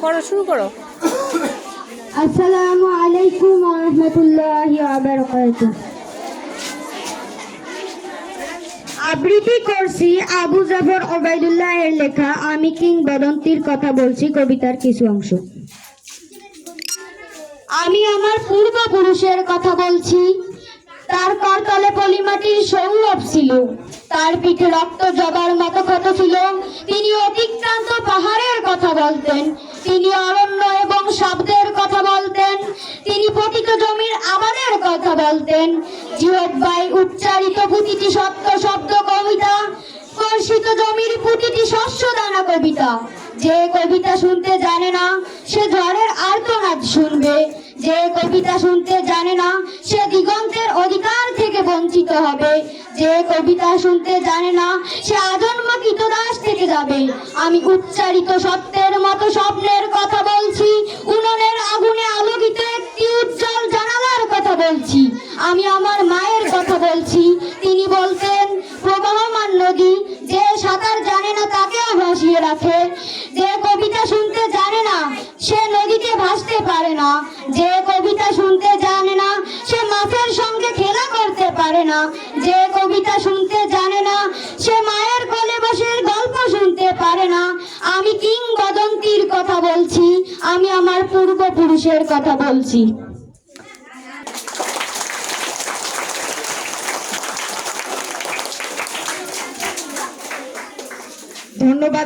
করো, শুরু করো। আসসালামু আলাইকুম ওয়া রাহমাতুল্লাহি ওয়া বারাকাতুহু। আবৃত্তি করছি আবু জাফর ওবায়দুল্লাহ এর লেখা আমি কিংবদন্তির কথা বলছি, কবিতার কিছু অংশ। আমি আমার পূর্বপুরুষের কথা বলছি। তার করতলে পলিমাটির সৌরভ ছিল, তার পিঠে রক্ত জবার মতো ক্ষত ছিল। তিনি অতিক্রান্ত পাহাড়ের কথা বলতেন, তিনি অরণ্য এবং শব্দের কথা বলতেন, তিনি পতিত জমির আবাদের কথা বলতেন। জিহ্বায় উচ্চারিত প্রতিটি সত্য শব্দ কবিতা, কর্ষিত জমির প্রতিটি শস্য দানা কবিতা। যে কবিতা শুনতে জানে না সে ঝড়ের আর্তনাদ শুনবে, যে কবিতা শুনতে জানে না সে দিগন্তের অধিকার থেকে বঞ্চিত হবে, যে কবিতা শুনতে জানে না সে আজন্ম কৃতদাস থেকে যাবে। আমি উচ্চারিত সত্যের মতো স্বপ্নের কথা বলছি, উনুনের আগুনে আলোকিত একটি উজ্জ্বল জানালার কথা বলছি। আমি আমার মায়ের কথা বলছি। তিনি বলতেন, প্রবাহমান নদী যে সাঁতার জানে না তাকেও ভাসিয়ে রাখে। যে কবিতা শুনতে জানে না সে নদীতে ভাসতে পারে না, যে কবিতা শুনতে জানে না সে মাছের সঙ্গে খেলা করতে পারে না, যে কবিতা শুনতে জানে না সে মায়ের কোলে বসে গল্প শুনতে পারে না। আমি কিংবদন্তির কথা বলছি, আমি আমার পূর্বপুরুষের কথা বলছি। ধন্যবাদ।